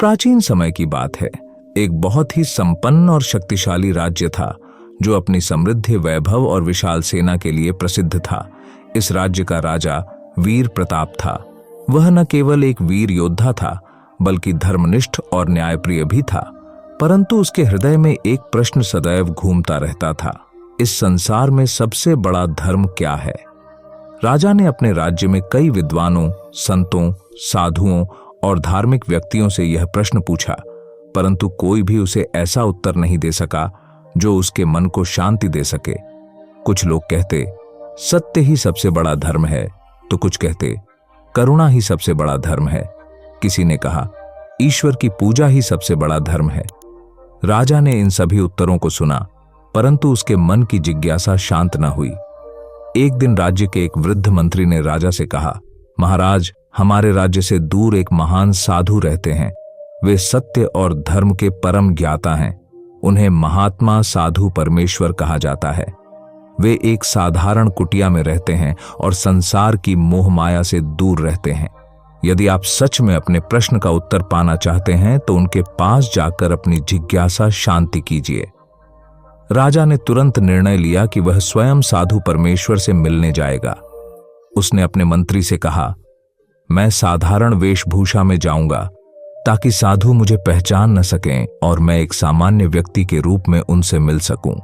प्राचीन समय की बात है। एक बहुत ही संपन्न और शक्तिशाली राज्य था जो अपनी समृद्धि, वैभव और विशाल सेना के लिए प्रसिद्ध था। इस राज्य का राजा वीर प्रताप था। वह न केवल एक वीर योद्धा था बल्कि धर्मनिष्ठ और न्यायप्रिय भी था। परंतु उसके हृदय में एक प्रश्न सदैव घूमता रहता था, इस संसार में सबसे बड़ा धर्म क्या है? राजा ने अपने राज्य में कई विद्वानों, संतों, साधुओं और धार्मिक व्यक्तियों से यह प्रश्न पूछा, परंतु कोई भी उसे ऐसा उत्तर नहीं दे सका जो उसके मन को शांति दे सके। कुछ लोग कहते सत्य ही सबसे बड़ा धर्म है, तो कुछ कहते करुणा ही सबसे बड़ा धर्म है। किसी ने कहा ईश्वर की पूजा ही सबसे बड़ा धर्म है। राजा ने इन सभी उत्तरों को सुना, परंतु उसके मन की जिज्ञासा शांत न हुई। एक दिन राज्य के एक वृद्ध मंत्री ने राजा से कहा, महाराज, हमारे राज्य से दूर एक महान साधु रहते हैं। वे सत्य और धर्म के परम ज्ञाता हैं। उन्हें महात्मा साधु परमेश्वर कहा जाता है। वे एक साधारण कुटिया में रहते हैं और संसार की मोह माया से दूर रहते हैं। यदि आप सच में अपने प्रश्न का उत्तर पाना चाहते हैं तो उनके पास जाकर अपनी जिज्ञासा शांति कीजिए। राजा ने तुरंत निर्णय लिया कि वह स्वयं साधु परमेश्वर से मिलने जाएगा। उसने अपने मंत्री से कहा, मैं साधारण वेशभूषा में जाऊंगा ताकि साधु मुझे पहचान न सकें और मैं एक सामान्य व्यक्ति के रूप में उनसे मिल सकूं।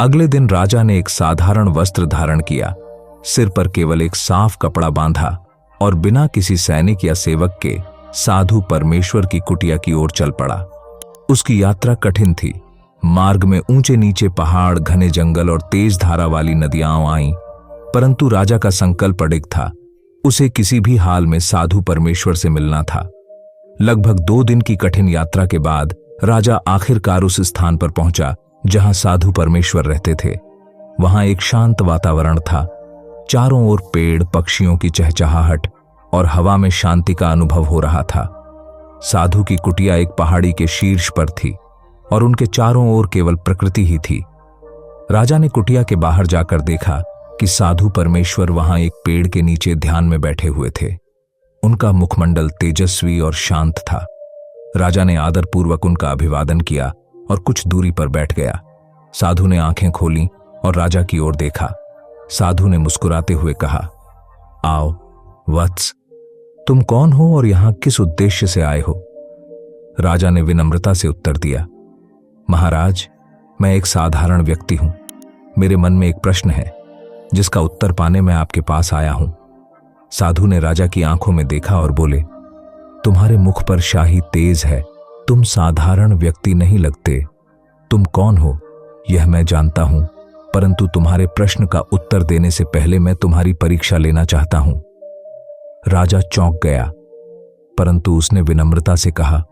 अगले दिन राजा ने एक साधारण वस्त्र धारण किया, सिर पर केवल एक साफ कपड़ा बांधा और बिना किसी सैनिक या सेवक के साधु परमेश्वर की कुटिया की ओर चल पड़ा। उसकी यात्रा कठिन थी। मार्ग में ऊंचे नीचे पहाड़, घने जंगल और तेज धारा वाली नदियां आईं, परंतु राजा का संकल्प अडिग था। उसे किसी भी हाल में साधु परमेश्वर से मिलना था। लगभग 2 दिन की कठिन यात्रा के बाद राजा आखिरकार उस स्थान पर पहुंचा जहां साधु परमेश्वर रहते थे। वहां एक शांत वातावरण था। चारों ओर पेड़, पक्षियों की चहचहाहट और हवा में शांति का अनुभव हो रहा था। साधु की कुटिया एक पहाड़ी के शीर्ष पर थी और उनके चारों ओर केवल प्रकृति ही थी। राजा ने कुटिया के बाहर जाकर देखा कि साधु परमेश्वर वहां एक पेड़ के नीचे ध्यान में बैठे हुए थे। उनका मुखमंडल तेजस्वी और शांत था। राजा ने आदरपूर्वक उनका अभिवादन किया और कुछ दूरी पर बैठ गया। साधु ने आंखें खोलीं और राजा की ओर देखा। साधु ने मुस्कुराते हुए कहा, आओ वत्स, तुम कौन हो और यहां किस उद्देश्य से आए हो? राजा ने विनम्रता से उत्तर दिया, महाराज, मैं एक साधारण व्यक्ति हूं। मेरे मन में एक प्रश्न है जिसका उत्तर पाने मैं आपके पास आया हूं। साधु ने राजा की आंखों में देखा और बोले, तुम्हारे मुख पर शाही तेज है। तुम साधारण व्यक्ति नहीं लगते। तुम कौन हो यह मैं जानता हूं, परंतु तुम्हारे प्रश्न का उत्तर देने से पहले मैं तुम्हारी परीक्षा लेना चाहता हूं। राजा चौंक गया, परंतु उसने विनम्रता से कहा,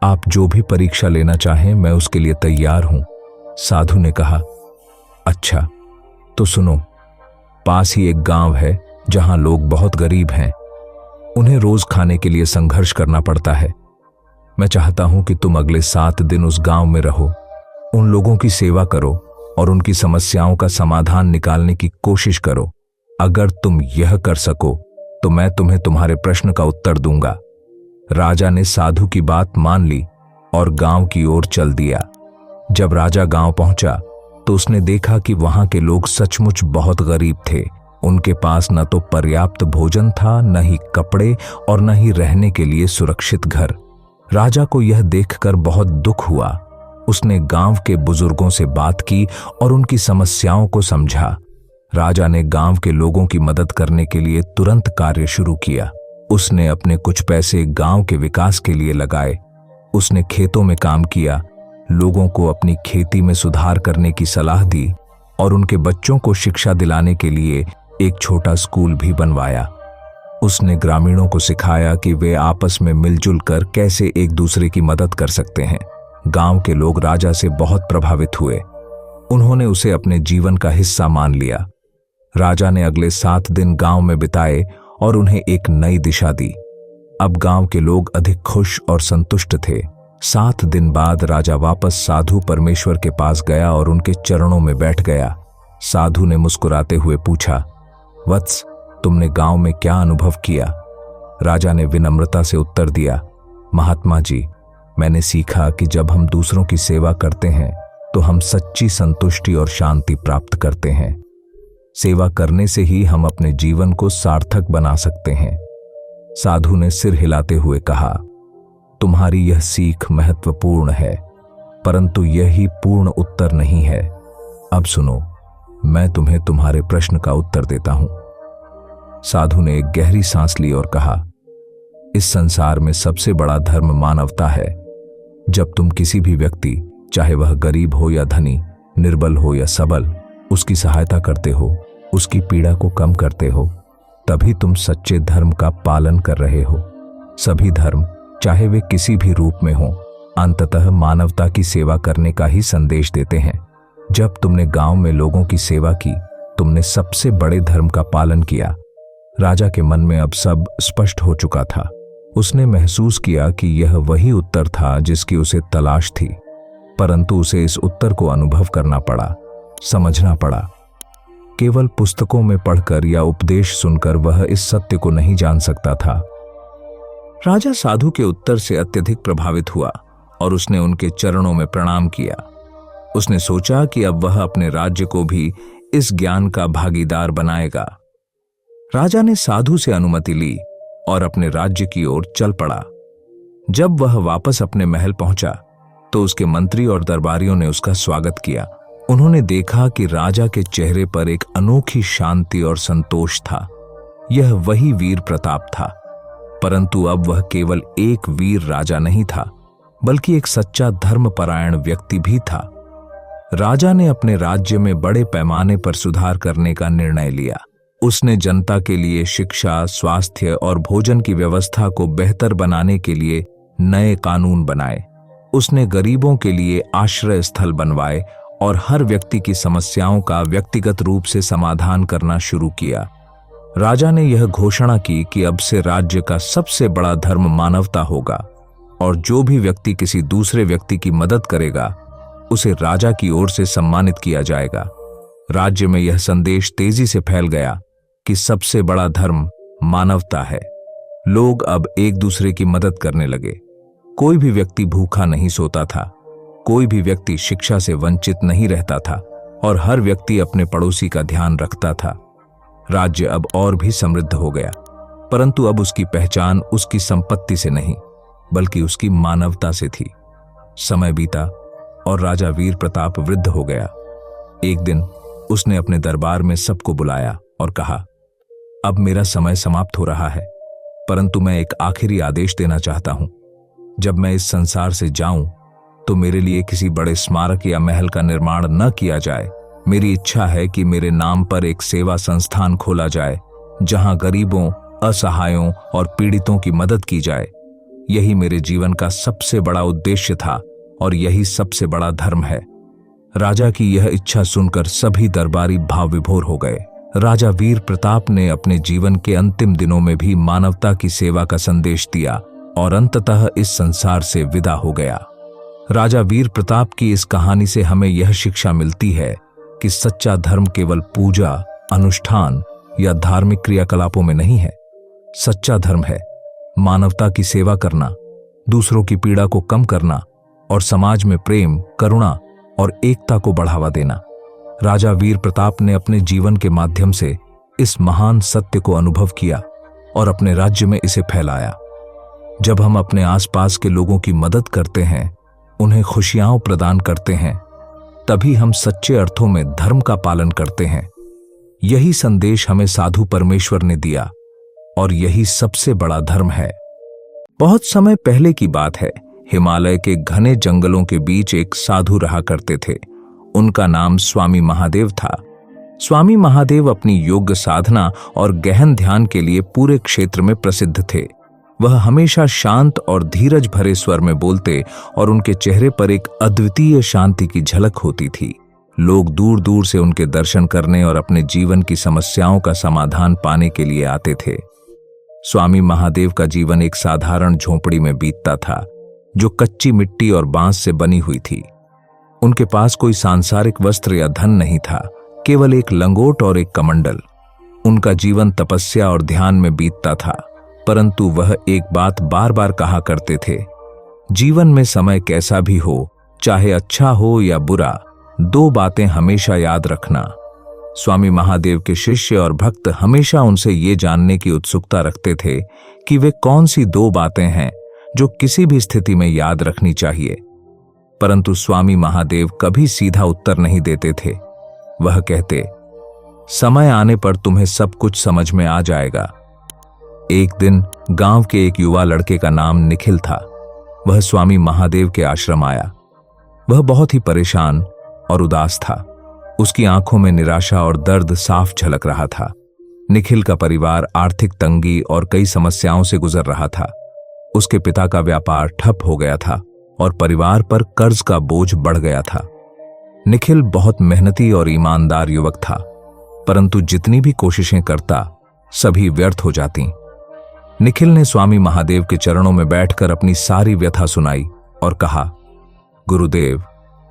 आप जो भी परीक्षा लेना चाहें मैं उसके लिए तैयार हूं। साधु ने कहा, अच्छा तो सुनो। पास ही एक गांव है जहां लोग बहुत गरीब हैं। उन्हें रोज खाने के लिए संघर्ष करना पड़ता है। मैं चाहता हूं कि तुम अगले 7 दिन उस गांव में रहो, उन लोगों की सेवा करो और उनकी समस्याओं का समाधान निकालने की कोशिश करो। अगर तुम यह कर सको तो मैं तुम्हें तुम्हारे प्रश्न का उत्तर दूंगा। राजा ने साधु की बात मान ली और गांव की ओर चल दिया। जब राजा गांव पहुंचा तो उसने देखा कि वहां के लोग सचमुच बहुत गरीब थे। उनके पास न तो पर्याप्त भोजन था, न ही कपड़े और न ही रहने के लिए सुरक्षित घर। राजा को यह देखकर बहुत दुख हुआ। उसने गांव के बुजुर्गों से बात की और उनकी समस्याओं को समझा। राजा ने गांव के लोगों की मदद करने के लिए तुरंत कार्य शुरू किया। उसने अपने कुछ पैसे गांव के विकास के लिए लगाए। उसने खेतों में काम किया, लोगों को अपनी खेती में सुधार करने की सलाह दी और उनके बच्चों को शिक्षा दिलाने के लिए एक छोटा स्कूल भी बनवाया। उसने ग्रामीणों को सिखाया कि वे आपस में मिलजुल कर कैसे एक दूसरे की मदद कर सकते हैं। गांव के लोग राजा से बहुत प्रभावित हुए। उन्होंने उसे अपने जीवन का हिस्सा मान लिया। राजा ने अगले 7 दिन गांव में बिताए और उन्हें एक नई दिशा दी। अब गांव के लोग अधिक खुश और संतुष्ट थे। 7 दिन बाद राजा वापस साधु परमेश्वर के पास गया और उनके चरणों में बैठ गया। साधु ने मुस्कुराते हुए पूछा, वत्स, तुमने गांव में क्या अनुभव किया? राजा ने विनम्रता से उत्तर दिया, महात्मा जी, मैंने सीखा कि जब हम दूसरों की सेवा करते हैं तो हम सच्ची संतुष्टि और शांति प्राप्त करते हैं। सेवा करने से ही हम अपने जीवन को सार्थक बना सकते हैं। साधु ने सिर हिलाते हुए कहा, तुम्हारी यह सीख महत्वपूर्ण है, परंतु यही पूर्ण उत्तर नहीं है। अब सुनो, मैं तुम्हें तुम्हारे प्रश्न का उत्तर देता हूं। साधु ने एक गहरी सांस ली और कहा, इस संसार में सबसे बड़ा धर्म मानवता है। जब तुम किसी भी व्यक्ति, चाहे वह गरीब हो या धनी, निर्बल हो या सबल, उसकी सहायता करते हो, उसकी पीड़ा को कम करते हो, तभी तुम सच्चे धर्म का पालन कर रहे हो। सभी धर्म, चाहे वे किसी भी रूप में हों, अंततः मानवता की सेवा करने का ही संदेश देते हैं। जब तुमने गांव में लोगों की सेवा की, तुमने सबसे बड़े धर्म का पालन किया। राजा के मन में अब सब स्पष्ट हो चुका था। उसने महसूस किया कि यह वही उत्तर था जिसकी उसे तलाश थी, परंतु उसे इस उत्तर को अनुभव करना पड़ा, समझना पड़ा। केवल पुस्तकों में पढ़कर या उपदेश सुनकर वह इस सत्य को नहीं जान सकता था। राजा साधु के उत्तर से अत्यधिक प्रभावित हुआ और उसने उनके चरणों में प्रणाम किया। उसने सोचा कि अब वह अपने राज्य को भी इस ज्ञान का भागीदार बनाएगा। राजा ने साधु से अनुमति ली और अपने राज्य की ओर चल पड़ा। जब वह वापस अपने महल पहुंचा तो उसके मंत्री और दरबारियों ने उसका स्वागत किया। उन्होंने देखा कि राजा के चेहरे पर एक अनोखी शांति और संतोष था। यह वही वीर प्रताप था, परंतु अब वह केवल एक वीर राजा नहीं था, बल्कि एक सच्चा धर्मपरायण व्यक्ति भी था। राजा ने अपने राज्य में बड़े पैमाने पर सुधार करने का निर्णय लिया। उसने जनता के लिए शिक्षा, स्वास्थ्य और भोजन की व्यवस्था को बेहतर बनाने के लिए नए कानून बनाए। उसने गरीबों के लिए आश्रय स्थल बनवाए और हर व्यक्ति की समस्याओं का व्यक्तिगत रूप से समाधान करना शुरू किया। राजा ने यह घोषणा की कि अब से राज्य का सबसे बड़ा धर्म मानवता होगा और जो भी व्यक्ति किसी दूसरे व्यक्ति की मदद करेगा, उसे राजा की ओर से सम्मानित किया जाएगा। राज्य में यह संदेश तेजी से फैल गया कि सबसे बड़ा धर्म मानवता है। लोग अब एक दूसरे की मदद करने लगे। कोई भी व्यक्ति भूखा नहीं सोता था, कोई भी व्यक्ति शिक्षा से वंचित नहीं रहता था और हर व्यक्ति अपने पड़ोसी का ध्यान रखता था। राज्य अब और भी समृद्ध हो गया, परंतु अब उसकी पहचान उसकी संपत्ति से नहीं, बल्कि उसकी मानवता से थी। समय बीता और राजा वीर प्रताप वृद्ध हो गया। एक दिन उसने अपने दरबार में सबको बुलाया और कहा, अब मेरा समय समाप्त हो रहा है, परंतु मैं एक आखिरी आदेश देना चाहता हूं। जब मैं इस संसार से जाऊं तो मेरे लिए किसी बड़े स्मारक या महल का निर्माण न किया जाए। मेरी इच्छा है कि मेरे नाम पर एक सेवा संस्थान खोला जाए, जहां गरीबों, असहायों और पीड़ितों की मदद की जाए। यही मेरे जीवन का सबसे बड़ा उद्देश्य था और यही सबसे बड़ा धर्म है। राजा की यह इच्छा सुनकर सभी दरबारी भाव विभोर हो गए। राजा वीर प्रताप ने अपने जीवन के अंतिम दिनों में भी मानवता की सेवा का संदेश दिया और अंततः इस संसार से विदा हो गया। राजा वीर प्रताप की इस कहानी से हमें यह शिक्षा मिलती है कि सच्चा धर्म केवल पूजा, अनुष्ठान या धार्मिक क्रियाकलापों में नहीं है। सच्चा धर्म है मानवता की सेवा करना, दूसरों की पीड़ा को कम करना और समाज में प्रेम, करुणा और एकता को बढ़ावा देना। राजा वीर प्रताप ने अपने जीवन के माध्यम से इस महान सत्य को अनुभव किया और अपने राज्य में इसे फैलाया। जब हम अपने आसपास के लोगों की मदद करते हैं, उन्हें खुशियां प्रदान करते हैं, तभी हम सच्चे अर्थों में धर्म का पालन करते हैं। यही संदेश हमें साधु परमेश्वर ने दिया और यही सबसे बड़ा धर्म है। बहुत समय पहले की बात है। हिमालय के घने जंगलों के बीच एक साधु रहा करते थे। उनका नाम स्वामी महादेव था। स्वामी महादेव अपनी योग साधना और गहन ध्यान के लिए पूरे क्षेत्र में प्रसिद्ध थे। वह हमेशा शांत और धीरज भरे स्वर में बोलते और उनके चेहरे पर एक अद्वितीय शांति की झलक होती थी। लोग दूर दूर से उनके दर्शन करने और अपने जीवन की समस्याओं का समाधान पाने के लिए आते थे। स्वामी महादेव का जीवन एक साधारण झोंपड़ी में बीतता था, जो कच्ची मिट्टी और बांस से बनी हुई थी। उनके पास कोई सांसारिक वस्त्र या धन नहीं था, केवल एक लंगोट और एक कमंडल। उनका जीवन तपस्या और ध्यान में बीतता था। परंतु वह एक बात बार बार कहा करते थे, जीवन में समय कैसा भी हो, चाहे अच्छा हो या बुरा, दो बातें हमेशा याद रखना। स्वामी महादेव के शिष्य और भक्त हमेशा उनसे ये जानने की उत्सुकता रखते थे कि वे कौन सी दो बातें हैं जो किसी भी स्थिति में याद रखनी चाहिए। परंतु स्वामी महादेव कभी सीधा उत्तर नहीं देते थे। वह कहते, समय आने पर तुम्हें सब कुछ समझ में आ जाएगा। एक दिन गांव के एक युवा लड़के का नाम निखिल था। वह स्वामी महादेव के आश्रम आया। वह बहुत ही परेशान और उदास था। उसकी आंखों में निराशा और दर्द साफ झलक रहा था। निखिल का परिवार आर्थिक तंगी और कई समस्याओं से गुजर रहा था। उसके पिता का व्यापार ठप हो गया था और परिवार पर कर्ज का बोझ बढ़ गया था। निखिल बहुत मेहनती और ईमानदार युवक था, परंतु जितनी भी कोशिशें करता, सभी व्यर्थ हो जाती। निखिल ने स्वामी महादेव के चरणों में बैठकर अपनी सारी व्यथा सुनाई और कहा, गुरुदेव,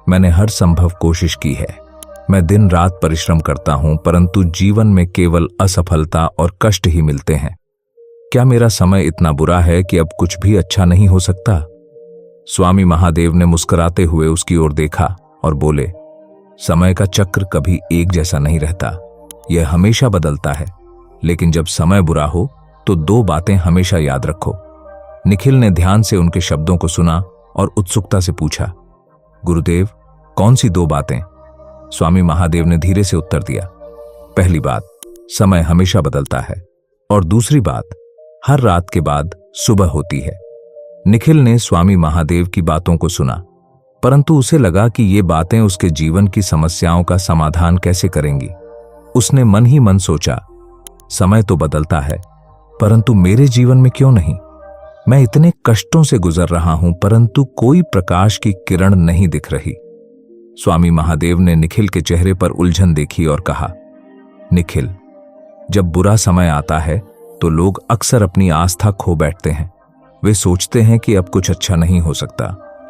मैंने हर संभव कोशिश की है। मैं दिन रात परिश्रम करता हूं, परंतु जीवन में केवल असफलता और कष्ट ही मिलते हैं। क्या मेरा समय इतना बुरा है कि अब कुछ भी अच्छा नहीं हो सकता? स्वामी महादेव ने मुस्कुराते हुए उसकी ओर देखा और बोले, समय का चक्र कभी एक जैसा नहीं रहता, यह हमेशा बदलता है। लेकिन जब समय बुरा हो तो दो बातें हमेशा याद रखो। निखिल ने ध्यान से उनके शब्दों को सुना और उत्सुकता से पूछा, गुरुदेव, कौन सी दो बातें? स्वामी महादेव ने धीरे से उत्तर दिया, पहली बात, समय हमेशा बदलता है, और दूसरी बात, हर रात के बाद सुबह होती है। निखिल ने स्वामी महादेव की बातों को सुना, परंतु उसे लगा कि ये बातें उसके जीवन की समस्याओं का समाधान कैसे करेंगी। उसने मन ही मन सोचा, समय तो बदलता है, परंतु मेरे जीवन में क्यों नहीं? मैं इतने कष्टों से गुजर रहा हूं, परंतु कोई प्रकाश की किरण नहीं दिख रही। स्वामी महादेव ने निखिल के चेहरे पर उलझन देखी और कहा, निखिल, जब बुरा समय आता है तो लोग अक्सर अपनी आस्था खो बैठते हैं। वे सोचते हैं कि अब कुछ अच्छा नहीं हो सकता,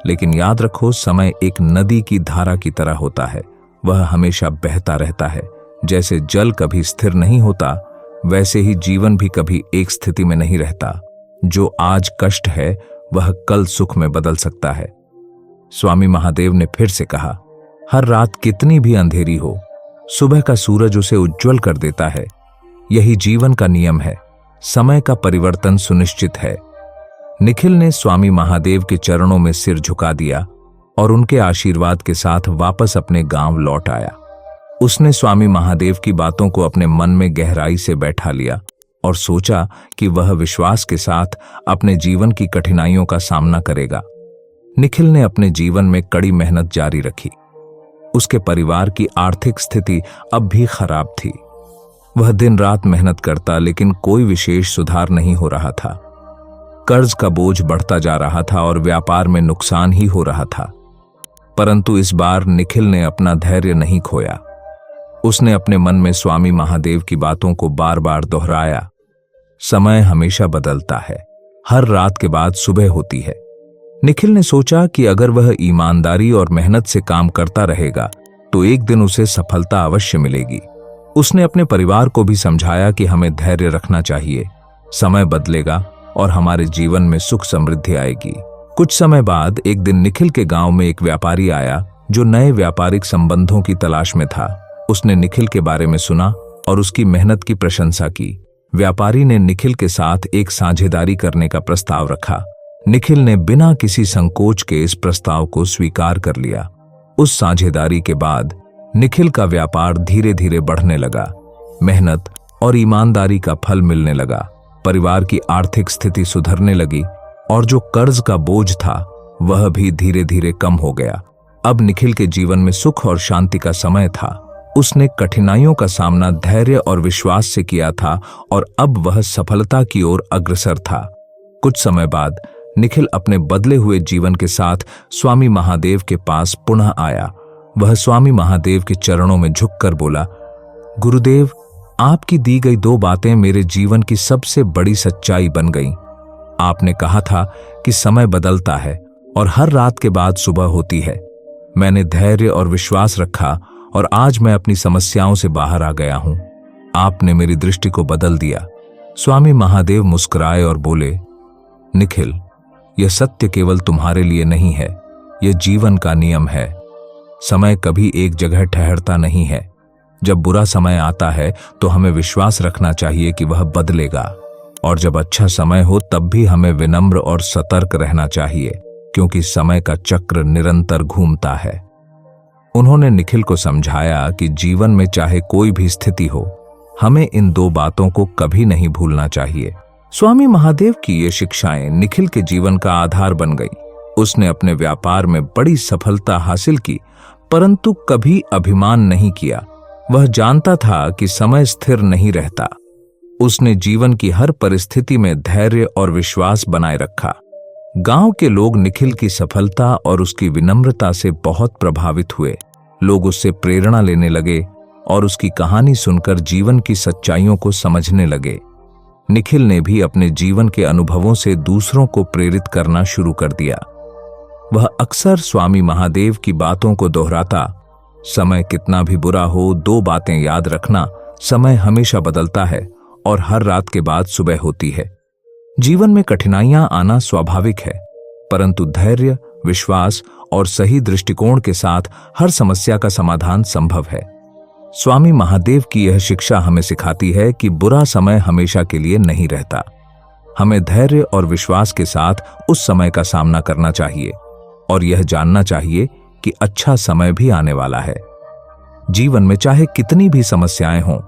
लेकिन याद रखो, समय एक नदी की धारा की तरह होता है। वह हमेशा बहता रहता है। जैसे जल कभी स्थिर नहीं होता, वैसे ही जीवन भी कभी एक स्थिति में नहीं रहता। जो आज कष्ट है, वह कल सुख में बदल सकता है। स्वामी महादेव ने फिर से कहा, हर रात कितनी भी अंधेरी हो, सुबह का सूरज उसे उज्जवल कर देता है। यही जीवन का नियम है। समय का परिवर्तन सुनिश्चित है। निखिल ने स्वामी महादेव के चरणों में सिर झुका दिया और उनके आशीर्वाद के साथ वापस अपने गांव लौट आया। उसने स्वामी महादेव की बातों को अपने मन में गहराई से बैठा लिया और सोचा कि वह विश्वास के साथ अपने जीवन की कठिनाइयों का सामना करेगा। निखिल ने अपने जीवन में कड़ी मेहनत जारी रखी। उसके परिवार की आर्थिक स्थिति अब भी खराब थी। वह दिन रात मेहनत करता, लेकिन कोई विशेष सुधार नहीं हो रहा था। कर्ज का बोझ बढ़ता जा रहा था और व्यापार में नुकसान ही हो रहा था। परंतु इस बार निखिल ने अपना धैर्य नहीं खोया। उसने अपने मन में स्वामी महादेव की बातों को बार बार दोहराया, समय हमेशा बदलता है, हर रात के बाद सुबह होती है। निखिल ने सोचा कि अगर वह ईमानदारी और मेहनत से काम करता रहेगा तो एक दिन उसे सफलता अवश्य मिलेगी। उसने अपने परिवार को भी समझाया कि हमें धैर्य रखना चाहिए, समय बदलेगा और हमारे जीवन में सुख समृद्धि आएगी। कुछ समय बाद एक दिन निखिल के गांव में एक व्यापारी आया जो नए व्यापारिक संबंधों की तलाश में था। उसने निखिल के बारे में सुना और उसकी मेहनत की प्रशंसा की। व्यापारी ने निखिल के साथ एक साझेदारी करने का प्रस्ताव रखा। निखिल ने बिना किसी संकोच के इस प्रस्ताव को स्वीकार कर लिया। उस साझेदारी के बाद निखिल का व्यापार धीरे धीरे बढ़ने लगा। मेहनत और ईमानदारी का फल मिलने लगा। परिवार की आर्थिक स्थिति सुधरने लगी और जो कर्ज का बोझ था वह भी धीरे धीरे कम हो गया। अब निखिल के जीवन में सुख और शांति का समय था। उसने कठिनाइयों का सामना धैर्य और विश्वास से किया था और अब वह सफलता की ओर अग्रसर था। कुछ समय बाद निखिल अपने बदले हुए जीवन के साथ स्वामी महादेव के पास पुनः आया। वह स्वामी महादेव के चरणों में झुककर बोला, गुरुदेव, आपकी दी गई दो बातें मेरे जीवन की सबसे बड़ी सच्चाई बन गईं। आपने कहा था कि समय बदलता है और हर रात के बाद सुबह होती है। मैंने धैर्य और विश्वास रखा और आज मैं अपनी समस्याओं से बाहर आ गया हूं। आपने मेरी दृष्टि को बदल दिया। स्वामी महादेव मुस्कुराए और बोले, निखिल, यह सत्य केवल तुम्हारे लिए नहीं है, यह जीवन का नियम है। समय कभी एक जगह ठहरता नहीं है। जब बुरा समय आता है तो हमें विश्वास रखना चाहिए कि वह बदलेगा, और जब अच्छा समय हो तब भी हमें विनम्र और सतर्क रहना चाहिए, क्योंकि समय का चक्र निरंतर घूमता है। उन्होंने निखिल को समझाया कि जीवन में चाहे कोई भी स्थिति हो, हमें इन दो बातों को कभी नहीं भूलना चाहिए। स्वामी महादेव की ये शिक्षाएं निखिल के जीवन का आधार बन गई। उसने अपने व्यापार में बड़ी सफलता हासिल की, परंतु कभी अभिमान नहीं किया। वह जानता था कि समय स्थिर नहीं रहता। उसने जीवन की हर परिस्थिति में धैर्य और विश्वास बनाए रखा। गांव के लोग निखिल की सफलता और उसकी विनम्रता से बहुत प्रभावित हुए। लोग उससे प्रेरणा लेने लगे और उसकी कहानी सुनकर जीवन की सच्चाइयों को समझने लगे। निखिल ने भी अपने जीवन के अनुभवों से दूसरों को प्रेरित करना शुरू कर दिया। वह अक्सर स्वामी महादेव की बातों को दोहराता, समय कितना भी बुरा हो, दो बातें याद रखना, समय हमेशा बदलता है और हर रात के बाद सुबह होती है। जीवन में कठिनाइयां आना स्वाभाविक है, परंतु धैर्य, विश्वास और सही दृष्टिकोण के साथ हर समस्या का समाधान संभव है। स्वामी महादेव की यह शिक्षा हमें सिखाती है कि बुरा समय हमेशा के लिए नहीं रहता। हमें धैर्य और विश्वास के साथ उस समय का सामना करना चाहिए और यह जानना चाहिए कि अच्छा समय भी आने वाला है। जीवन में चाहे कितनी भी समस्याएं हों,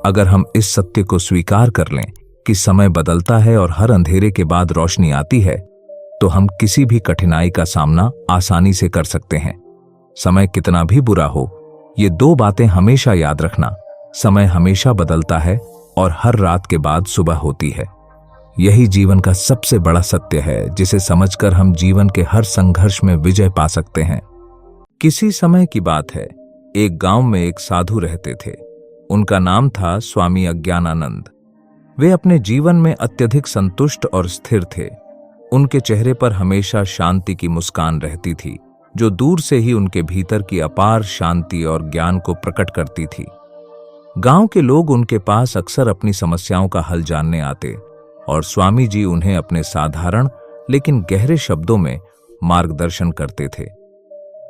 अगर हम इस सत्य को स्वीकार कर लें कि समय बदलता है और हर अंधेरे के बाद रोशनी आती है, तो हम किसी भी कठिनाई का सामना आसानी से कर सकते हैं। समय कितना भी बुरा हो, ये दो बातें हमेशा याद रखना, समय हमेशा बदलता है और हर रात के बाद सुबह होती है। यही जीवन का सबसे बड़ा सत्य है, जिसे समझकर हम जीवन के हर संघर्ष में विजय पा सकते हैं। किसी समय की बात है, एक गांव में एक साधु रहते थे। उनका नाम था स्वामी अज्ञानानंद। वे अपने जीवन में अत्यधिक संतुष्ट और स्थिर थे। उनके चेहरे पर हमेशा शांति की मुस्कान रहती थी, जो दूर से ही उनके भीतर की अपार शांति और ज्ञान को प्रकट करती थी। गांव के लोग उनके पास अक्सर अपनी समस्याओं का हल जानने आते और स्वामी जी उन्हें अपने साधारण लेकिन गहरे शब्दों में मार्गदर्शन करते थे।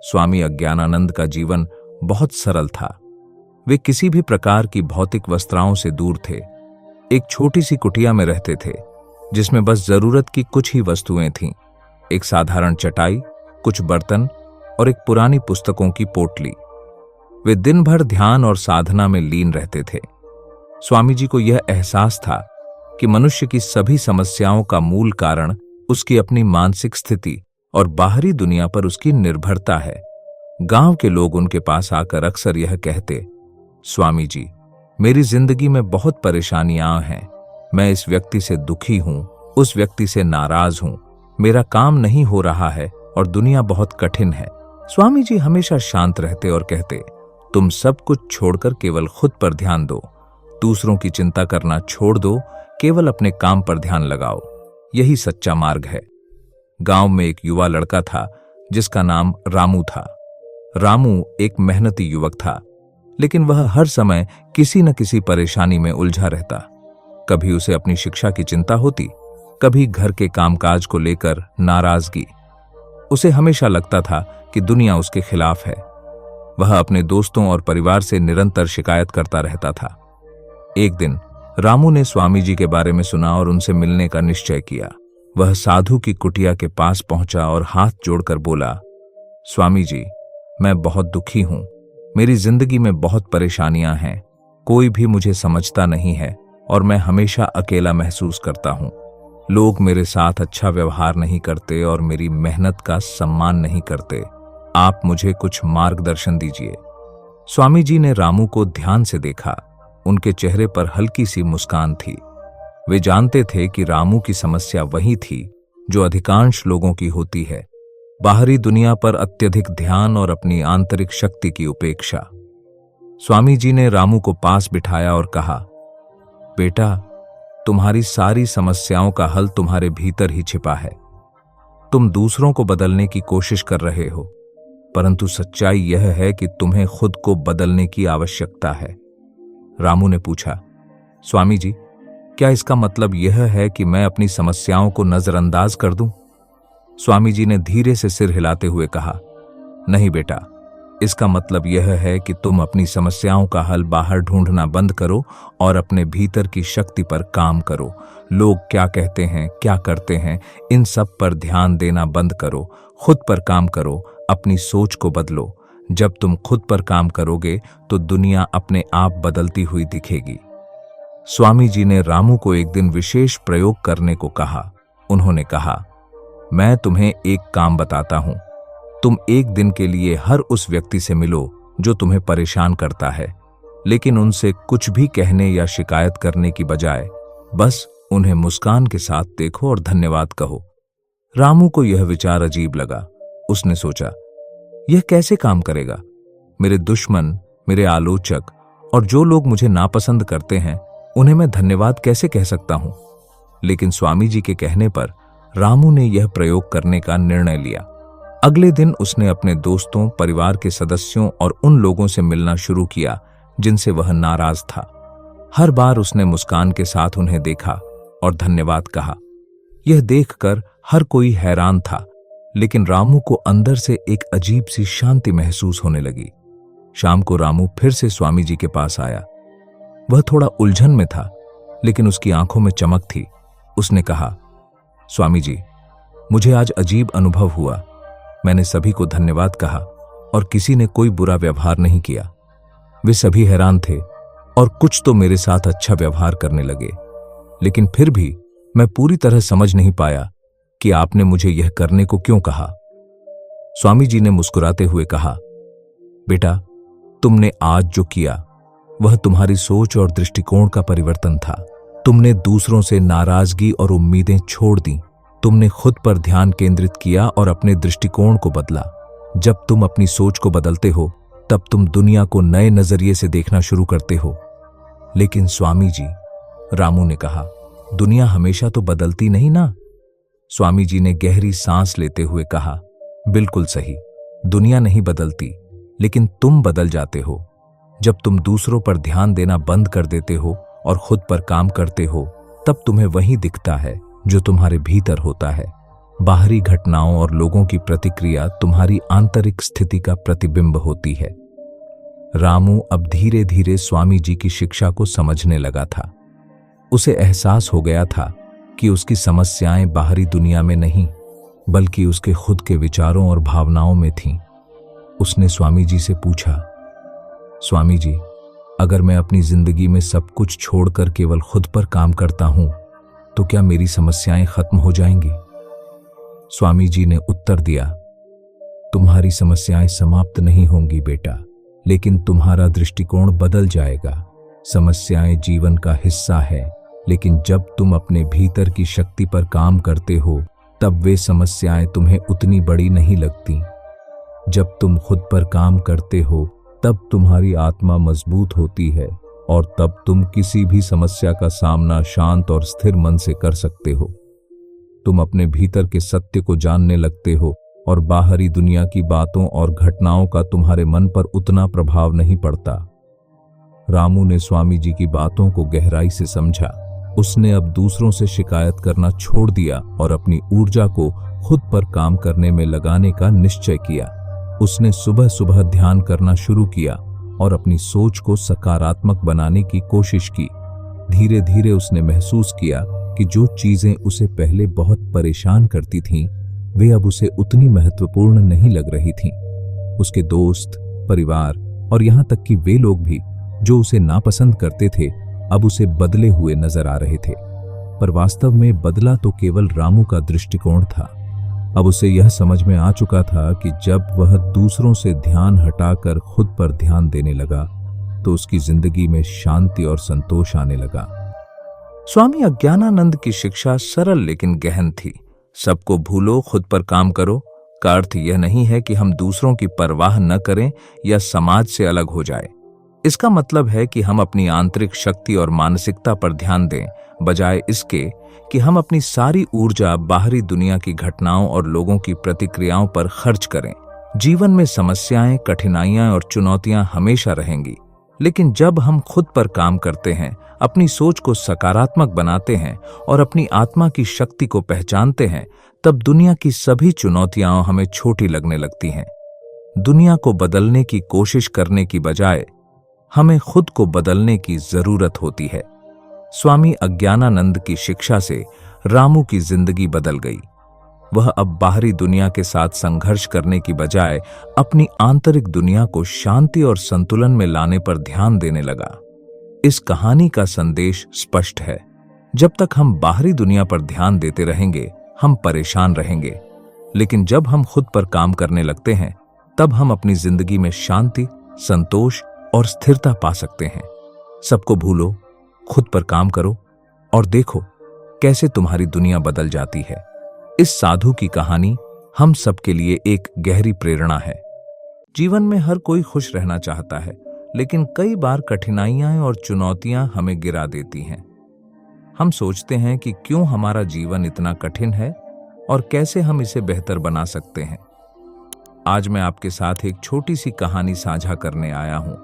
स्वामी अज्ञानानंद का जीवन बहुत सरल था। वे किसी भी प्रकार की भौतिक वस्त्राओं से दूर थे। एक छोटी सी कुटिया में रहते थे, जिसमें बस जरूरत की कुछ ही वस्तुएं थीं। एक साधारण चटाई, कुछ बर्तन और एक पुरानी पुस्तकों की पोटली। वे दिन भर ध्यान और साधना में लीन रहते थे। स्वामी जी को यह एहसास था कि मनुष्य की सभी समस्याओं का मूल कारण उसकी अपनी मानसिक स्थिति और बाहरी दुनिया पर उसकी निर्भरता है। गांव के लोग उनके पास आकर अक्सर यह कहते, स्वामी जी, मेरी जिंदगी में बहुत परेशानियां हैं। मैं इस व्यक्ति से दुखी हूं, उस व्यक्ति से नाराज हूं, मेरा काम नहीं हो रहा है और दुनिया बहुत कठिन है। स्वामी जी हमेशा शांत रहते और कहते, तुम सब कुछ छोड़कर केवल खुद पर ध्यान दो, दूसरों की चिंता करना छोड़ दो, केवल अपने काम पर ध्यान लगाओ, यही सच्चा मार्ग है। गांव में एक युवा लड़का था जिसका नाम रामू था। रामू एक मेहनती युवक था, लेकिन वह हर समय किसी न किसी परेशानी में उलझा रहता। कभी उसे अपनी शिक्षा की चिंता होती, कभी घर के कामकाज को लेकर नाराजगी। उसे हमेशा लगता था कि दुनिया उसके खिलाफ है। वह अपने दोस्तों और परिवार से निरंतर शिकायत करता रहता था। एक दिन रामू ने स्वामी जी के बारे में सुना और उनसे मिलने का निश्चय किया। वह साधु की कुटिया के पास पहुंचा और हाथ जोड़कर बोला, स्वामी जी, मैं बहुत दुखी हूं। मेरी जिंदगी में बहुत परेशानियां हैं। कोई भी मुझे समझता नहीं है और मैं हमेशा अकेला महसूस करता हूं। लोग मेरे साथ अच्छा व्यवहार नहीं करते और मेरी मेहनत का सम्मान नहीं करते। आप मुझे कुछ मार्गदर्शन दीजिए। स्वामी जी ने रामू को ध्यान से देखा। उनके चेहरे पर हल्की सी मुस्कान थी। वे जानते थे कि रामू की समस्या वही थी जो अधिकांश लोगों की होती है, बाहरी दुनिया पर अत्यधिक ध्यान और अपनी आंतरिक शक्ति की उपेक्षा। स्वामी जी ने रामू को पास बिठाया और कहा, बेटा, तुम्हारी सारी समस्याओं का हल तुम्हारे भीतर ही छिपा है। तुम दूसरों को बदलने की कोशिश कर रहे हो, परंतु सच्चाई यह है कि तुम्हें खुद को बदलने की आवश्यकता है। रामू ने पूछा, स्वामी जी, क्या इसका मतलब यह है कि मैं अपनी समस्याओं को नजरअंदाज कर दूं? स्वामी जी ने धीरे से सिर हिलाते हुए कहा, नहीं बेटा, इसका मतलब यह है कि तुम अपनी समस्याओं का हल बाहर ढूंढना बंद करो और अपने भीतर की शक्ति पर काम करो। लोग क्या कहते हैं, क्या करते हैं, इन सब पर ध्यान देना बंद करो। खुद पर काम करो, अपनी सोच को बदलो। जब तुम खुद पर काम करोगे तो दुनिया अपने आप बदलती हुई दिखेगी। स्वामी जी ने रामू को एक दिन विशेष प्रयोग करने को कहा। उन्होंने कहा, मैं तुम्हें एक काम बताता हूं। तुम एक दिन के लिए हर उस व्यक्ति से मिलो जो तुम्हें परेशान करता है, लेकिन उनसे कुछ भी कहने या शिकायत करने की बजाय बस उन्हें मुस्कान के साथ देखो और धन्यवाद कहो। रामू को यह विचार अजीब लगा। उसने सोचा, यह कैसे काम करेगा? मेरे दुश्मन, मेरे आलोचक और जो लोग मुझे नापसंद करते हैं, उन्हें मैं धन्यवाद कैसे कह सकता हूं? लेकिन स्वामी जी के कहने पर रामू ने यह प्रयोग करने का निर्णय लिया। अगले दिन उसने अपने दोस्तों, परिवार के सदस्यों और उन लोगों से मिलना शुरू किया जिनसे वह नाराज था। हर बार उसने मुस्कान के साथ उन्हें देखा और धन्यवाद कहा। यह देखकर हर कोई हैरान था, लेकिन रामू को अंदर से एक अजीब सी शांति महसूस होने लगी। शाम को रामू फिर से स्वामी जी के पास आया। वह थोड़ा उलझन में था, लेकिन उसकी आंखों में चमक थी। उसने कहा, स्वामी जी, मुझे आज अजीब अनुभव हुआ। मैंने सभी को धन्यवाद कहा और किसी ने कोई बुरा व्यवहार नहीं किया। वे सभी हैरान थे और कुछ तो मेरे साथ अच्छा व्यवहार करने लगे, लेकिन फिर भी मैं पूरी तरह समझ नहीं पाया कि आपने मुझे यह करने को क्यों कहा। स्वामी जी ने मुस्कुराते हुए कहा, बेटा, तुमने आज जो किया वह तुम्हारी सोच और दृष्टिकोण का परिवर्तन था। तुमने दूसरों से नाराजगी और उम्मीदें छोड़ दी। तुमने खुद पर ध्यान केंद्रित किया और अपने दृष्टिकोण को बदला। जब तुम अपनी सोच को बदलते हो, तब तुम दुनिया को नए नजरिए से देखना शुरू करते हो। लेकिन स्वामी जी, रामू ने कहा, दुनिया हमेशा तो बदलती नहीं ना। स्वामी जी ने गहरी सांस लेते हुए कहा, बिल्कुल सही, दुनिया नहीं बदलती, लेकिन तुम बदल जाते हो। जब तुम दूसरों पर ध्यान देना बंद कर देते हो और खुद पर काम करते हो, तब तुम्हें वही दिखता है जो तुम्हारे भीतर होता है। बाहरी घटनाओं और लोगों की प्रतिक्रिया तुम्हारी आंतरिक स्थिति का प्रतिबिंब होती है। रामू अब धीरे धीरे स्वामी जी की शिक्षा को समझने लगा था। उसे एहसास हो गया था कि उसकी समस्याएं बाहरी दुनिया में नहीं, बल्कि उसके खुद के विचारों और भावनाओं में थीं। उसने स्वामी जी से पूछा, स्वामी जी, अगर मैं अपनी जिंदगी में सब कुछ छोड़कर केवल खुद पर काम करता हूं, तो क्या मेरी समस्याएं खत्म हो जाएंगी? स्वामी जी ने उत्तर दिया, तुम्हारी समस्याएं समाप्त नहीं होंगी बेटा, लेकिन तुम्हारा दृष्टिकोण बदल जाएगा। समस्याएं जीवन का हिस्सा है, लेकिन जब तुम अपने भीतर की शक्ति पर काम करते हो, तब वे समस्याएं तुम्हें उतनी बड़ी नहीं लगती। जब तुम खुद पर काम करते हो, तब तुम्हारी आत्मा मजबूत होती है और तब तुम किसी भी समस्या का सामना शांत और स्थिर मन से कर सकते हो। तुम अपने भीतर के सत्य को जानने लगते हो और बाहरी दुनिया की बातों और घटनाओं का तुम्हारे मन पर उतना प्रभाव नहीं पड़ता। रामू ने स्वामी जी की बातों को गहराई से समझा। उसने अब दूसरों से शिकायत करना छोड़ दिया और अपनी ऊर्जा को खुद पर काम करने में लगाने का निश्चय किया। उसने सुबह सुबह ध्यान करना शुरू किया और अपनी सोच को सकारात्मक बनाने की कोशिश की। धीरे धीरे उसने महसूस किया कि जो चीजें उसे पहले बहुत परेशान करती थीं, वे अब उसे उतनी महत्वपूर्ण नहीं लग रही थीं। उसके दोस्त, परिवार और यहाँ तक कि वे लोग भी जो उसे नापसंद करते थे, अब उसे बदले हुए नजर आ रहे थे। पर वास्तव में बदला तो केवल रामू का दृष्टिकोण था। अब उसे यह समझ में आ चुका था कि जब वह दूसरों से ध्यान हटाकर खुद पर ध्यान देने लगा, तो उसकी जिंदगी में शांति और संतोष आने लगा। स्वामी अज्ञानानंद की शिक्षा सरल लेकिन गहन थी। सबको भूलो, खुद पर काम करो का अर्थ यह नहीं है कि हम दूसरों की परवाह न करें या समाज से अलग हो जाए। इसका मतलब है कि हम अपनी आंतरिक शक्ति और मानसिकता पर ध्यान दें, बजाय इसके कि हम अपनी सारी ऊर्जा बाहरी दुनिया की घटनाओं और लोगों की प्रतिक्रियाओं पर खर्च करें। जीवन में समस्याएं, कठिनाइयां और चुनौतियां हमेशा रहेंगी, लेकिन जब हम खुद पर काम करते हैं, अपनी सोच को सकारात्मक बनाते हैं और अपनी आत्मा की शक्ति को पहचानते हैं, तब दुनिया की सभी चुनौतियां हमें छोटी लगने लगती हैं। दुनिया को बदलने की कोशिश करने की बजाय हमें खुद को बदलने की जरूरत होती है। स्वामी अज्ञानानंद की शिक्षा से रामू की जिंदगी बदल गई। वह अब बाहरी दुनिया के साथ संघर्ष करने की बजाय अपनी आंतरिक दुनिया को शांति और संतुलन में लाने पर ध्यान देने लगा। इस कहानी का संदेश स्पष्ट है। जब तक हम बाहरी दुनिया पर ध्यान देते रहेंगे, हम परेशान रहेंगे, लेकिन जब हम खुद पर काम करने लगते हैं, तब हम अपनी जिंदगी में शांति, संतोष और स्थिरता पा सकते हैं। सबको भूलो, खुद पर काम करो और देखो कैसे तुम्हारी दुनिया बदल जाती है। इस साधु की कहानी हम सबके लिए एक गहरी प्रेरणा है। जीवन में हर कोई खुश रहना चाहता है, लेकिन कई बार कठिनाइयां और चुनौतियां हमें गिरा देती हैं। हम सोचते हैं कि क्यों हमारा जीवन इतना कठिन है और कैसे हम इसे बेहतर बना सकते हैं। आज मैं आपके साथ एक छोटी सी कहानी साझा करने आया हूं,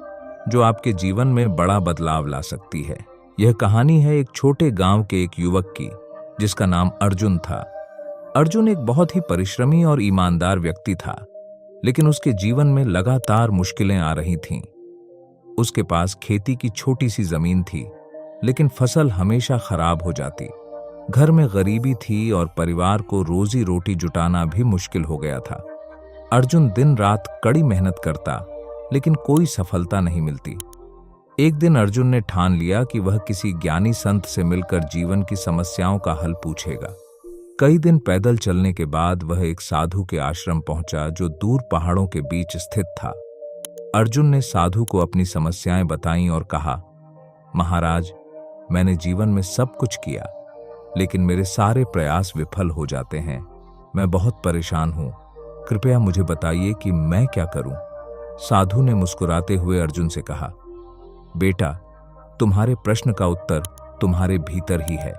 जो आपके जीवन में बड़ा बदलाव ला सकती है। यह कहानी है एक छोटे गांव के एक युवक की, जिसका नाम अर्जुन था। अर्जुन एक बहुत ही परिश्रमी और ईमानदार व्यक्ति था, लेकिन उसके जीवन में लगातार मुश्किलें आ रही थीं। उसके पास खेती की छोटी सी जमीन थी, लेकिन फसल हमेशा खराब हो जाती। घर में गरीबी थी और परिवार को रोजी रोटी जुटाना भी मुश्किल हो गया था। अर्जुन दिन रात कड़ी मेहनत करता, लेकिन कोई सफलता नहीं मिलती। एक दिन अर्जुन ने ठान लिया कि वह किसी ज्ञानी संत से मिलकर जीवन की समस्याओं का हल पूछेगा। कई दिन पैदल चलने के बाद वह एक साधु के आश्रम पहुंचा, जो दूर पहाड़ों के बीच स्थित था। अर्जुन ने साधु को अपनी समस्याएं बताईं और कहा, महाराज, मैंने जीवन में सब कुछ किया, लेकिन मेरे सारे प्रयास विफल हो जाते हैं। मैं बहुत परेशान हूं। कृपया मुझे बताइए कि मैं क्या करूं। साधु ने मुस्कुराते हुए अर्जुन से कहा, बेटा, तुम्हारे प्रश्न का उत्तर तुम्हारे भीतर ही है।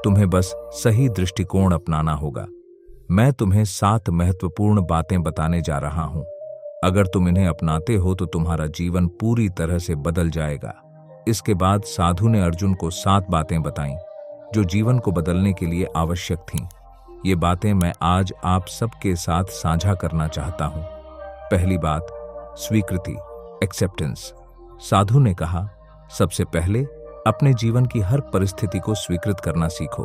तुम्हें बस सही दृष्टिकोण अपनाना होगा। मैं तुम्हें 7 महत्वपूर्ण बातें बताने जा रहा हूं। अगर तुम इन्हें अपनाते हो तो तुम्हारा जीवन पूरी तरह से बदल जाएगा। इसके बाद साधु ने अर्जुन को 7 बातें बताईं, जो जीवन को बदलने के लिए आवश्यक थीं। ये बातें मैं आज आप सबके साथ साझा करना चाहता हूं। पहली बात, स्वीकृति, एक्सेप्टेंस। साधु ने कहा, सबसे पहले अपने जीवन की हर परिस्थिति को स्वीकृत करना सीखो।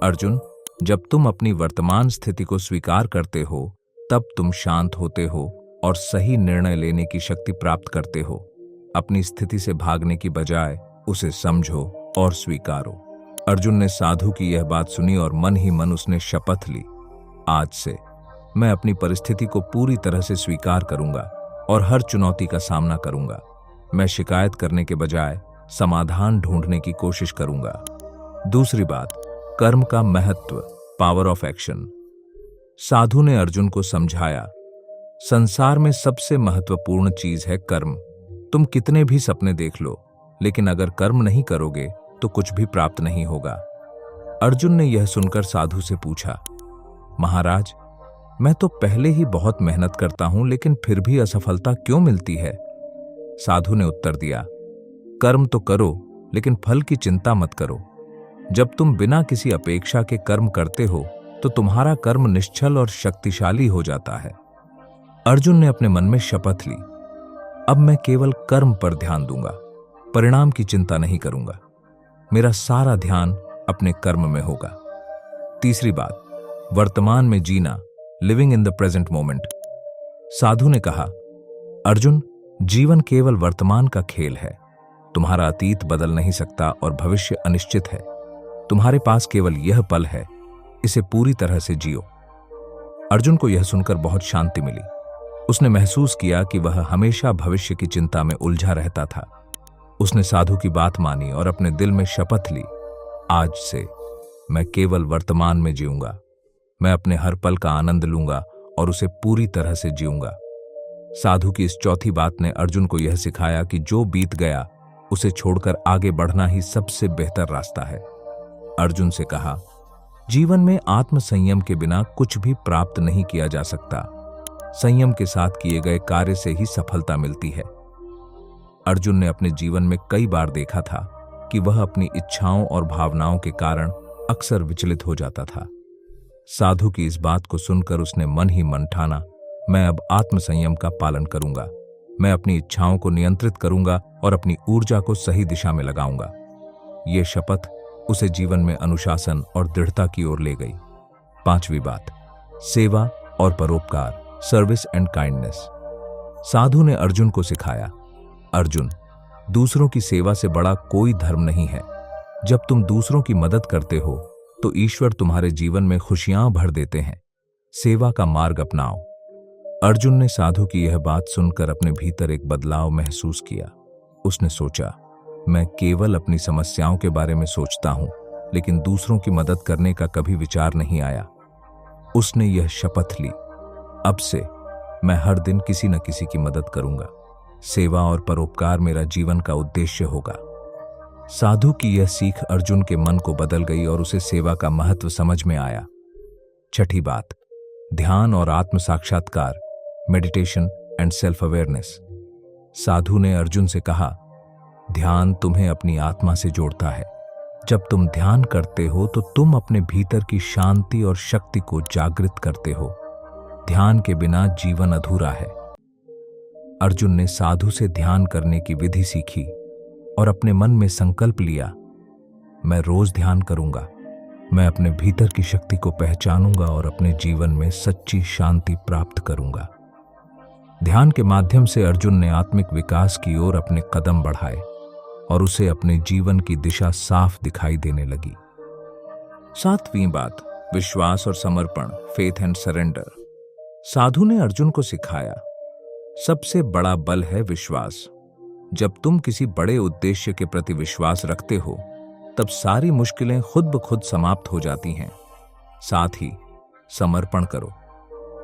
अर्जुन, जब तुम अपनी वर्तमान स्थिति को स्वीकार करते हो, तब तुम शांत होते हो और सही निर्णय लेने की शक्ति प्राप्त करते हो। अपनी स्थिति से भागने की बजाय उसे समझो और स्वीकारो। अर्जुन ने साधु की यह बात सुनी और मन ही मन उसने शपथ ली, आज से मैं अपनी परिस्थिति को पूरी तरह से स्वीकार करूंगा और हर चुनौती का सामना करूंगा। मैं शिकायत करने के बजाय समाधान ढूंढने की कोशिश करूंगा। दूसरी बात, कर्म का महत्व, पावर ऑफ एक्शन। साधु ने अर्जुन को समझाया, संसार में सबसे महत्वपूर्ण चीज है कर्म। तुम कितने भी सपने देख लो, लेकिन अगर कर्म नहीं करोगे तो कुछ भी प्राप्त नहीं होगा। अर्जुन ने यह सुनकर साधु से पूछा, महाराज, मैं तो पहले ही बहुत मेहनत करता हूं, लेकिन फिर भी असफलता क्यों मिलती है? साधु ने उत्तर दिया, कर्म तो करो, लेकिन फल की चिंता मत करो। जब तुम बिना किसी अपेक्षा के कर्म करते हो, तो तुम्हारा कर्म निश्चल और शक्तिशाली हो जाता है। अर्जुन ने अपने मन में शपथ ली, अब मैं केवल कर्म पर ध्यान दूंगा, परिणाम की चिंता नहीं करूंगा। मेरा सारा ध्यान अपने कर्म में होगा। तीसरी बात, वर्तमान में जीना, living in the present moment. साधु ने कहा, अर्जुन, जीवन केवल वर्तमान का खेल है। तुम्हारा अतीत बदल नहीं सकता और भविष्य अनिश्चित है। तुम्हारे पास केवल यह पल है, इसे पूरी तरह से जियो। अर्जुन को यह सुनकर बहुत शांति मिली। उसने महसूस किया कि वह हमेशा भविष्य की चिंता में उलझा रहता था। उसने साधु की बात मानी और अपने दिल में शपथ ली, आज से मैं केवल वर्तमान में जीऊंगा। मैं अपने हर पल का आनंद लूंगा और उसे पूरी तरह से जीऊंगा। साधु की इस चौथी बात ने अर्जुन को यह सिखाया कि जो बीत गया उसे छोड़कर आगे बढ़ना ही सबसे बेहतर रास्ता है। अर्जुन से कहा, जीवन में आत्म संयम के बिना कुछ भी प्राप्त नहीं किया जा सकता। संयम के साथ किए गए कार्य से ही सफलता मिलती है। अर्जुन ने अपने जीवन में कई बार देखा था कि वह अपनी इच्छाओं और भावनाओं के कारण अक्सर विचलित हो जाता था। साधु की इस बात को सुनकर उसने मन ही मन ठाना, मैं अब आत्मसंयम का पालन करूंगा। मैं अपनी इच्छाओं को नियंत्रित करूंगा और अपनी ऊर्जा को सही दिशा में लगाऊंगा। ये शपथ उसे जीवन में अनुशासन और दृढ़ता की ओर ले गई। 5वीं बात, सेवा और परोपकार, सर्विस एंड काइंडनेस। साधु ने अर्जुन को सिखाया, अर्जुन, दूसरों की सेवा से बड़ा कोई धर्म नहीं है। जब तुम दूसरों की मदद करते हो तो ईश्वर तुम्हारे जीवन में खुशियां भर देते हैं। सेवा का मार्ग अपनाओ। अर्जुन ने साधु की यह बात सुनकर अपने भीतर एक बदलाव महसूस किया। उसने सोचा, मैं केवल अपनी समस्याओं के बारे में सोचता हूं, लेकिन दूसरों की मदद करने का कभी विचार नहीं आया। उसने यह शपथ ली, अब से मैं हर दिन किसी न किसी की मदद करूंगा। सेवा और परोपकार मेरा जीवन का उद्देश्य होगा। साधु की यह सीख अर्जुन के मन को बदल गई और उसे सेवा का महत्व समझ में आया। 6ठी बात, ध्यान और आत्म साक्षात्कार, मेडिटेशन एंड सेल्फ अवेयरनेस। साधु ने अर्जुन से कहा, ध्यान तुम्हें अपनी आत्मा से जोड़ता है। जब तुम ध्यान करते हो तो तुम अपने भीतर की शांति और शक्ति को जागृत करते हो। ध्यान के बिना जीवन अधूरा है। अर्जुन ने साधु से ध्यान करने की विधि सीखी और अपने मन में संकल्प लिया, मैं रोज ध्यान करूंगा। मैं अपने भीतर की शक्ति को पहचानूंगा और अपने जीवन में सच्ची शांति प्राप्त करूंगा। ध्यान के माध्यम से अर्जुन ने आत्मिक विकास की ओर अपने कदम बढ़ाए और उसे अपने जीवन की दिशा साफ दिखाई देने लगी। 7वीं बात, विश्वास और समर्पण, फेथ एंड सरेंडर। साधु ने अर्जुन को सिखाया, सबसे बड़ा बल है विश्वास। जब तुम किसी बड़े उद्देश्य के प्रति विश्वास रखते हो तब सारी मुश्किलें खुद ब खुद समाप्त हो जाती हैं। साथ ही समर्पण करो।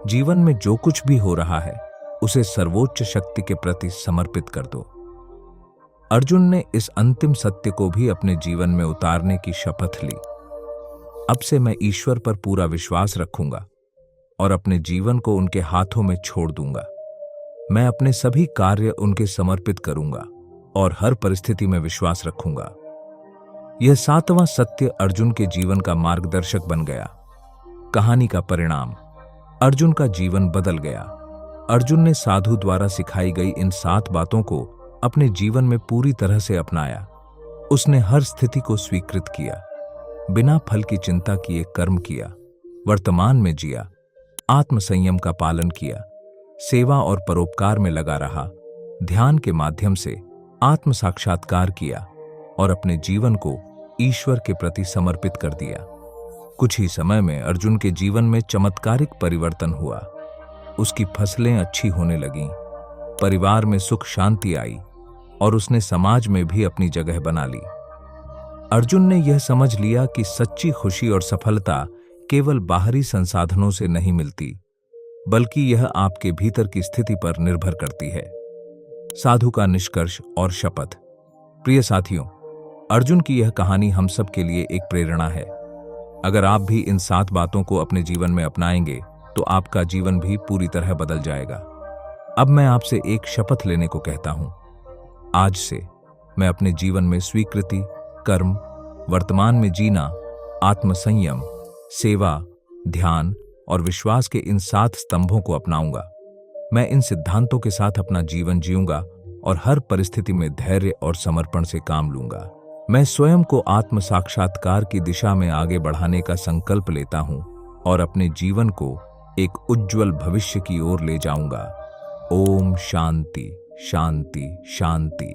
जीवन में जो कुछ भी हो रहा है उसे सर्वोच्च शक्ति के प्रति समर्पित कर दो। अर्जुन ने इस अंतिम सत्य को भी अपने जीवन में उतारने की शपथ ली। अब से मैं ईश्वर पर पूरा विश्वास रखूंगा और अपने जीवन को उनके हाथों में छोड़ दूंगा। मैं अपने सभी कार्य उनके समर्पित करूंगा और हर परिस्थिति में विश्वास रखूंगा। यह 7वां सत्य अर्जुन के जीवन का मार्गदर्शक बन गया। कहानी का परिणाम, अर्जुन का जीवन बदल गया। अर्जुन ने साधु द्वारा सिखाई गई इन 7 बातों को अपने जीवन में पूरी तरह से अपनाया। उसने हर स्थिति को स्वीकृत किया, बिना फल की चिंता किए कर्म किया, वर्तमान में जिया, आत्मसंयम का पालन किया, सेवा और परोपकार में लगा रहा, ध्यान के माध्यम से आत्म साक्षात्कार किया और अपने जीवन को ईश्वर के प्रति समर्पित कर दिया। कुछ ही समय में अर्जुन के जीवन में चमत्कारिक परिवर्तन हुआ। उसकी फसलें अच्छी होने लगीं, परिवार में सुख शांति आई और उसने समाज में भी अपनी जगह बना ली। अर्जुन ने यह समझ लिया कि सच्ची खुशी और सफलता केवल बाहरी संसाधनों से नहीं मिलती, बल्कि यह आपके भीतर की स्थिति पर निर्भर करती है। साधु का निष्कर्ष और शपथ। प्रिय साथियों, अर्जुन की यह कहानी हम सब के लिए एक प्रेरणा है। अगर आप भी इन 7 बातों को अपने जीवन में अपनाएंगे तो आपका जीवन भी पूरी तरह बदल जाएगा। अब मैं आपसे एक शपथ लेने को कहता हूं। आज से मैं अपने जीवन में स्वीकृति, कर्म, वर्तमान में जीना, आत्मसंयम, सेवा, ध्यान और विश्वास के इन 7 स्तंभों को अपनाऊंगा। मैं इन सिद्धांतों के साथ अपना जीवन जीऊंगा और हर परिस्थिति में धैर्य और समर्पण से काम लूंगा। मैं स्वयं को आत्म साक्षात्कार की दिशा में आगे बढ़ाने का संकल्प लेता हूं और अपने जीवन को एक उज्जवल भविष्य की ओर ले जाऊंगा। ओम शांति शांति शांति।